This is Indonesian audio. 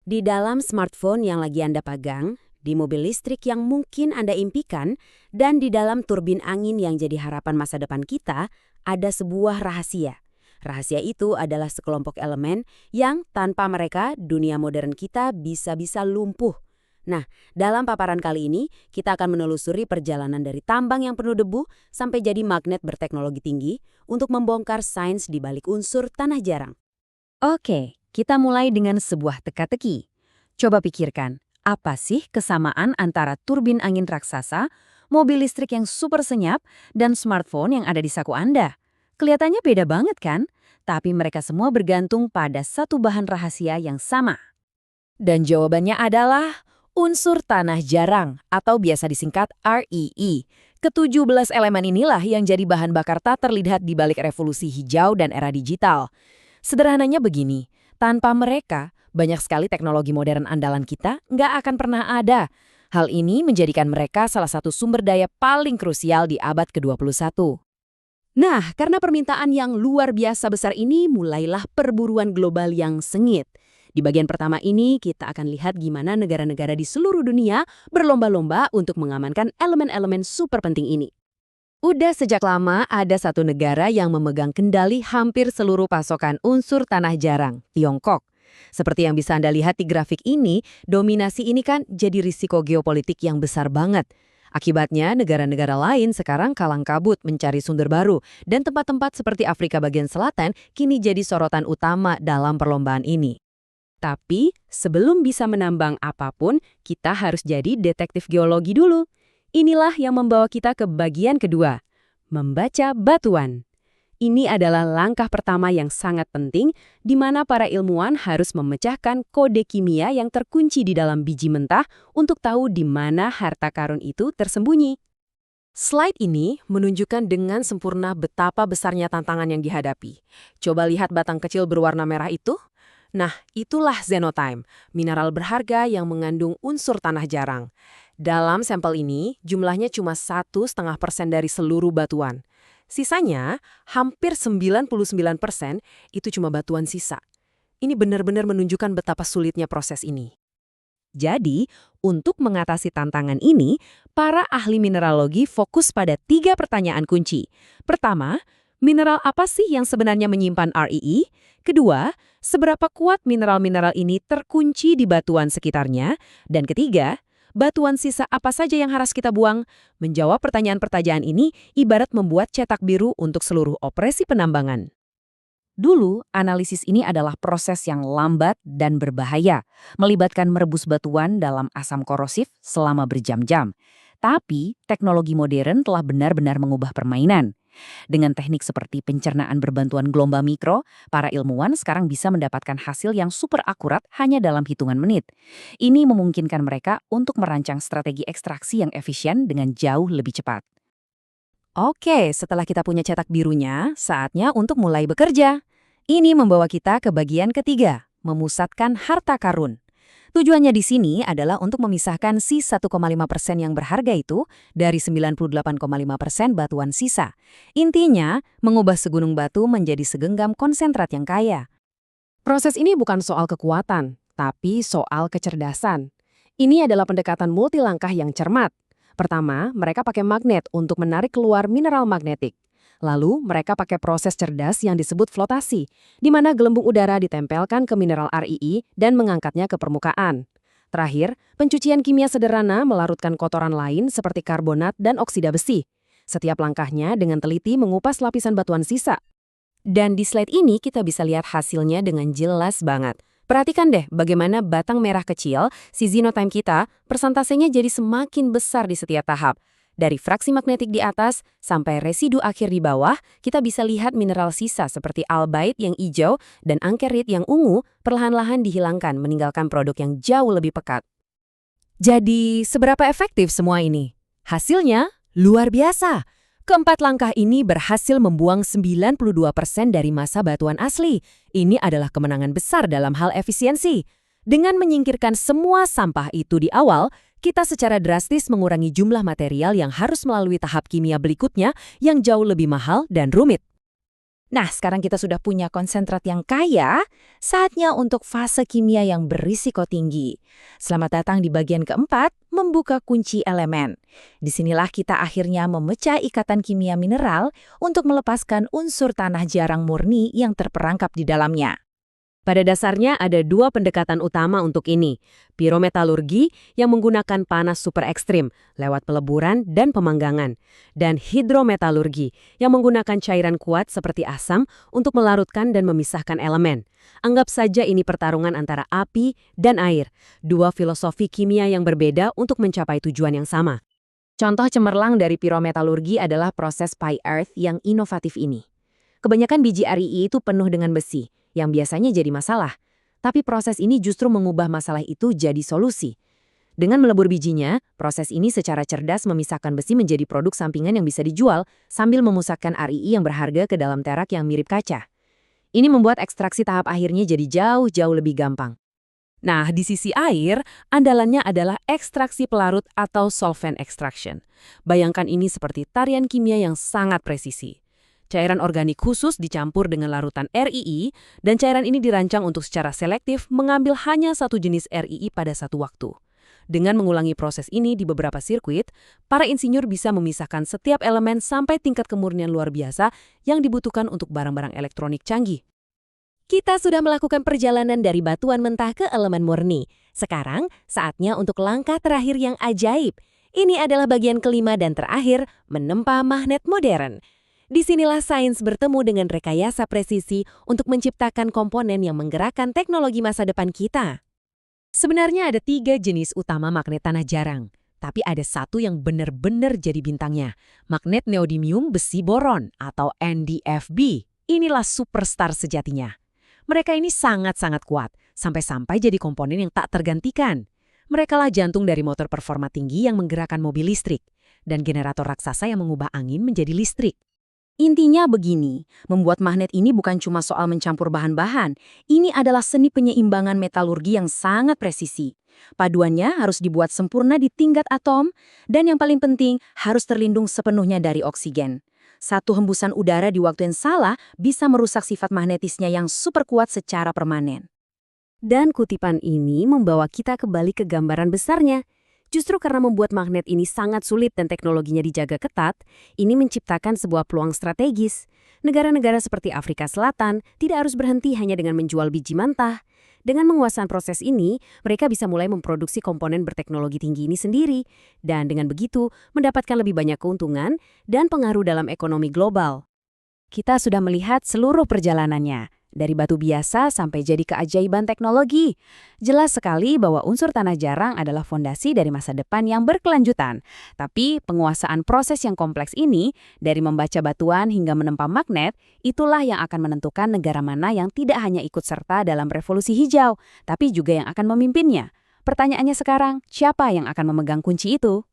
Di dalam smartphone yang lagi Anda pegang, di mobil listrik yang mungkin Anda impikan, dan di dalam turbin angin yang jadi harapan masa depan kita, ada sebuah rahasia. Rahasia itu adalah sekelompok elemen yang tanpa mereka dunia modern kita bisa-bisa lumpuh. Nah, dalam paparan kali ini kita akan menelusuri perjalanan dari tambang yang penuh debu sampai jadi magnet berteknologi tinggi untuk membongkar sains di balik unsur tanah jarang. Oke, kita mulai dengan sebuah teka-teki. Coba pikirkan, apa sih kesamaan antara turbin angin raksasa, mobil listrik yang super senyap, dan smartphone yang ada di saku Anda? Kelihatannya beda banget kan? Tapi mereka semua bergantung pada satu bahan rahasia yang sama. Dan jawabannya adalah unsur tanah jarang atau biasa disingkat REE. Ke-17 elemen inilah yang jadi bahan bakar tak terlihat di balik revolusi hijau dan era digital. Sederhananya begini, tanpa mereka, banyak sekali teknologi modern andalan kita nggak akan pernah ada. Hal ini menjadikan mereka salah satu sumber daya paling krusial di abad ke-21. Nah, karena permintaan yang luar biasa besar ini, mulailah perburuan global yang sengit. Di bagian pertama ini, kita akan lihat gimana negara-negara di seluruh dunia berlomba-lomba untuk mengamankan elemen-elemen super penting ini. Udah sejak lama ada satu negara yang memegang kendali hampir seluruh pasokan unsur tanah jarang, Tiongkok. Seperti yang bisa Anda lihat di grafik ini, dominasi ini kan jadi risiko geopolitik yang besar banget. Akibatnya, negara-negara lain sekarang kalang kabut mencari sumber baru, dan tempat-tempat seperti Afrika bagian selatan kini jadi sorotan utama dalam perlombaan ini. Tapi, sebelum bisa menambang apapun, kita harus jadi detektif geologi dulu. Inilah yang membawa kita ke bagian kedua, membaca batuan. Ini adalah langkah pertama yang sangat penting, di mana para ilmuwan harus memecahkan kode kimia yang terkunci di dalam biji mentah untuk tahu di mana harta karun itu tersembunyi. Slide ini menunjukkan dengan sempurna betapa besarnya tantangan yang dihadapi. Coba lihat batang kecil berwarna merah itu. Nah, itulah xenotime, mineral berharga yang mengandung unsur tanah jarang. Dalam sampel ini, jumlahnya cuma 1,5% dari seluruh batuan. Sisanya, hampir 99% itu cuma batuan sisa. Ini benar-benar menunjukkan betapa sulitnya proses ini. Jadi, untuk mengatasi tantangan ini, para ahli mineralogi fokus pada 3 pertanyaan kunci. Pertama, mineral apa sih yang sebenarnya menyimpan REE? Kedua, seberapa kuat mineral-mineral ini terkunci di batuan sekitarnya? Dan ketiga, batuan sisa apa saja yang harus kita buang? Menjawab pertanyaan-pertanyaan ini ibarat membuat cetak biru untuk seluruh operasi penambangan. Dulu, analisis ini adalah proses yang lambat dan berbahaya, melibatkan merebus batuan dalam asam korosif selama berjam-jam. Tapi, teknologi modern telah benar-benar mengubah permainan. Dengan teknik seperti pencernaan berbantuan gelombang mikro, para ilmuwan sekarang bisa mendapatkan hasil yang super akurat hanya dalam hitungan menit. Ini memungkinkan mereka untuk merancang strategi ekstraksi yang efisien dengan jauh lebih cepat. Oke, setelah kita punya cetak birunya, saatnya untuk mulai bekerja. Ini membawa kita ke bagian ketiga, memusatkan harta karun. Tujuannya di sini adalah untuk memisahkan si 1,5% yang berharga itu dari 98,5% batuan sisa. Intinya, mengubah segunung batu menjadi segenggam konsentrat yang kaya. Proses ini bukan soal kekuatan, tapi soal kecerdasan. Ini adalah pendekatan multilangkah yang cermat. Pertama, mereka pakai magnet untuk menarik keluar mineral magnetik. Lalu, mereka pakai proses cerdas yang disebut flotasi, di mana gelembung udara ditempelkan ke mineral REE dan mengangkatnya ke permukaan. Terakhir, pencucian kimia sederhana melarutkan kotoran lain seperti karbonat dan oksida besi. Setiap langkahnya dengan teliti mengupas lapisan batuan sisa. Dan di slide ini kita bisa lihat hasilnya dengan jelas banget. Perhatikan deh bagaimana batang merah kecil, si xenotime kita, persentasenya jadi semakin besar di setiap tahap. Dari fraksi magnetik di atas sampai residu akhir di bawah, kita bisa lihat mineral sisa seperti albite yang hijau dan angkerit yang ungu perlahan-lahan dihilangkan meninggalkan produk yang jauh lebih pekat. Jadi, seberapa efektif semua ini? Hasilnya luar biasa. Keempat langkah ini berhasil membuang 92% dari massa batuan asli. Ini adalah kemenangan besar dalam hal efisiensi. Dengan menyingkirkan semua sampah itu di awal, kita secara drastis mengurangi jumlah material yang harus melalui tahap kimia berikutnya yang jauh lebih mahal dan rumit. Nah, sekarang kita sudah punya konsentrat yang kaya, saatnya untuk fase kimia yang berisiko tinggi. Selamat datang di bagian keempat, membuka kunci elemen. Disinilah kita akhirnya memecah ikatan kimia mineral untuk melepaskan unsur tanah jarang murni yang terperangkap di dalamnya. Pada dasarnya ada dua pendekatan utama untuk ini. Pirometalurgi yang menggunakan panas super ekstrim lewat peleburan dan pemanggangan. Dan hidrometalurgi yang menggunakan cairan kuat seperti asam untuk melarutkan dan memisahkan elemen. Anggap saja ini pertarungan antara api dan air. Dua filosofi kimia yang berbeda untuk mencapai tujuan yang sama. Contoh cemerlang dari pirometalurgi adalah proses Pi-Earth yang inovatif ini. Kebanyakan biji RII itu penuh dengan besi, yang biasanya jadi masalah. Tapi proses ini justru mengubah masalah itu jadi solusi. Dengan melebur bijinya, proses ini secara cerdas memisahkan besi menjadi produk sampingan yang bisa dijual sambil memusatkan RII yang berharga ke dalam terak yang mirip kaca. Ini membuat ekstraksi tahap akhirnya jadi jauh-jauh lebih gampang. Nah, di sisi air, andalannya adalah ekstraksi pelarut atau solvent extraction. Bayangkan ini seperti tarian kimia yang sangat presisi. Cairan organik khusus dicampur dengan larutan RII, dan cairan ini dirancang untuk secara selektif mengambil hanya satu jenis RII pada satu waktu. Dengan mengulangi proses ini di beberapa sirkuit, para insinyur bisa memisahkan setiap elemen sampai tingkat kemurnian luar biasa yang dibutuhkan untuk barang-barang elektronik canggih. Kita sudah melakukan perjalanan dari batuan mentah ke elemen murni. Sekarang, saatnya untuk langkah terakhir yang ajaib. Ini adalah bagian kelima dan terakhir, menempa magnet modern. Disinilah sains bertemu dengan rekayasa presisi untuk menciptakan komponen yang menggerakkan teknologi masa depan kita. Sebenarnya ada 3 jenis utama magnet tanah jarang, tapi ada satu yang benar-benar jadi bintangnya, magnet neodymium besi boron atau NdFb. Inilah superstar sejatinya. Mereka ini sangat-sangat kuat, sampai-sampai jadi komponen yang tak tergantikan. Merekalah jantung dari motor performa tinggi yang menggerakkan mobil listrik, dan generator raksasa yang mengubah angin menjadi listrik. Intinya begini, membuat magnet ini bukan cuma soal mencampur bahan-bahan, ini adalah seni penyeimbangan metalurgi yang sangat presisi. Paduannya harus dibuat sempurna di tingkat atom, dan yang paling penting harus terlindung sepenuhnya dari oksigen. Satu hembusan udara di waktu yang salah bisa merusak sifat magnetisnya yang super kuat secara permanen. Dan kutipan ini membawa kita kembali ke gambaran besarnya. Justru karena membuat magnet ini sangat sulit dan teknologinya dijaga ketat, ini menciptakan sebuah peluang strategis. Negara-negara seperti Afrika Selatan tidak harus berhenti hanya dengan menjual biji mentah. Dengan menguasai proses ini, mereka bisa mulai memproduksi komponen berteknologi tinggi ini sendiri. Dan dengan begitu, mendapatkan lebih banyak keuntungan dan pengaruh dalam ekonomi global. Kita sudah melihat seluruh perjalanannya. Dari batu biasa sampai jadi keajaiban teknologi. Jelas sekali bahwa unsur tanah jarang adalah fondasi dari masa depan yang berkelanjutan. Tapi penguasaan proses yang kompleks ini, dari membaca batuan hingga menempa magnet, itulah yang akan menentukan negara mana yang tidak hanya ikut serta dalam revolusi hijau, tapi juga yang akan memimpinnya. Pertanyaannya sekarang, siapa yang akan memegang kunci itu?